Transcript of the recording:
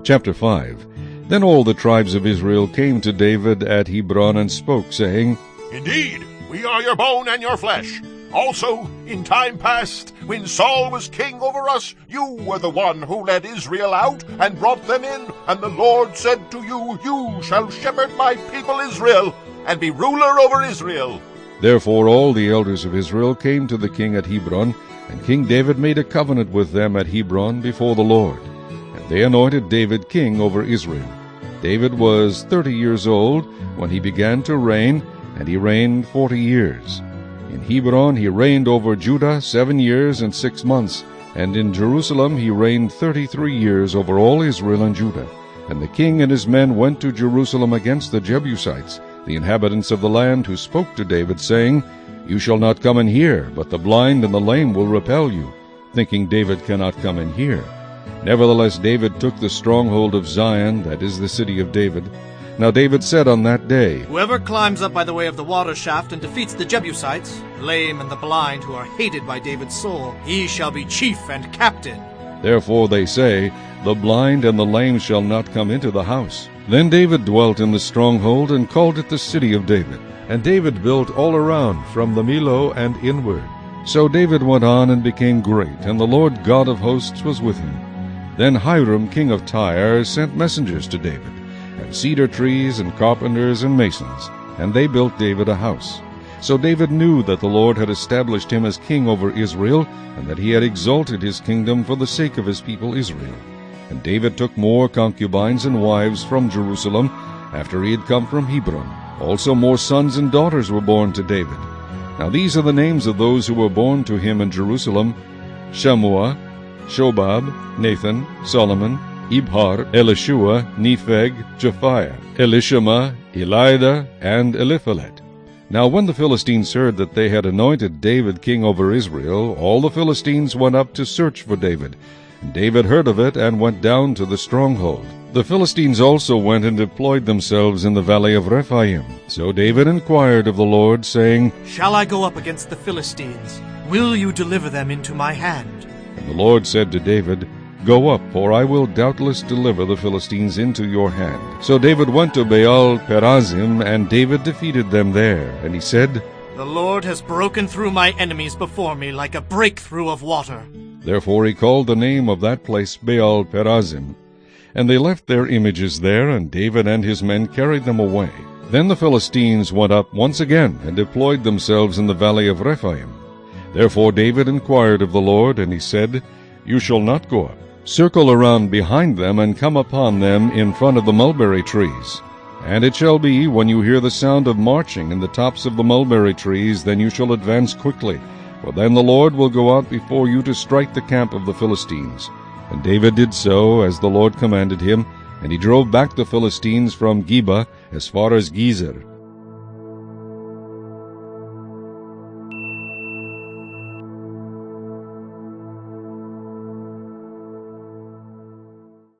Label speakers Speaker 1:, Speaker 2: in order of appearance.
Speaker 1: Chapter 5. Then all the tribes of Israel came to David at Hebron and spoke, saying,
Speaker 2: Indeed, we are your bone and your flesh. Also, in time past, when Saul was king over us, you were the one who led Israel out and brought them in. And the Lord said to you, You shall shepherd my people Israel, and be ruler over Israel.
Speaker 1: Therefore all the elders of Israel came to the king at Hebron, and King David made a covenant with them at Hebron before the Lord. And they anointed David king over Israel. David was 30 years old when he began to reign, and he reigned 40 years. In Hebron he reigned over Judah 7 years and 6 months, and in Jerusalem he reigned 33 years over all Israel and Judah. And the king and his men went to Jerusalem against the Jebusites, the inhabitants of the land, who spoke to David, saying, You shall not come in here, but the blind and the lame will repel you, thinking David cannot come in here. Nevertheless David took the stronghold of Zion, that is the city of David. Now David said on that day,
Speaker 3: Whoever climbs up by the way of the water shaft and defeats the Jebusites, the lame and the blind, who are hated by David's soul, he shall be chief and captain.
Speaker 1: Therefore they say, The blind and the lame shall not come into the house. Then David dwelt in the stronghold, and called it the city of David. And David built all around, from the Millo and inward. So David went on and became great, and the Lord God of hosts was with him. Then Hiram king of Tyre sent messengers to David, and cedar trees, and carpenters, and masons, and they built David a house. So David knew that the Lord had established him as king over Israel, and that he had exalted his kingdom for the sake of his people Israel. And David took more concubines and wives from Jerusalem, after he had come from Hebron. Also more sons and daughters were born to David. Now these are the names of those who were born to him in Jerusalem: Shammua, Shobab, Nathan, Solomon, Ibhar, Elishua, Nepheg, Japhiah, Elishama, Elida, and Eliphalet. Now when the Philistines heard that they had anointed David king over Israel, all the Philistines went up to search for David. And David heard of it, and went down to the stronghold. The Philistines also went and deployed themselves in the valley of Rephaim. So David inquired of the Lord, saying,
Speaker 3: Shall I go up against the Philistines? Will you deliver them into my hand?
Speaker 1: And the Lord said to David, Go up, for I will doubtless deliver the Philistines into your hand. So David went to Baal Perazim, and David defeated them there. And he said,
Speaker 3: The Lord has broken through my enemies before me like a breakthrough of water.
Speaker 1: Therefore he called the name of that place Baal Perazim. And they left their images there, and David and his men carried them away. Then the Philistines went up once again, and deployed themselves in the valley of Rephaim. Therefore David inquired of the Lord, and he said, You shall not go up. Circle around behind them, and come upon them in front of the mulberry trees. And it shall be, when you hear the sound of marching in the tops of the mulberry trees, then you shall advance quickly. For then the Lord will go out before you to strike the camp of the Philistines. And David did so, as the Lord commanded him, and he drove back the Philistines from Geba as far as Gezer.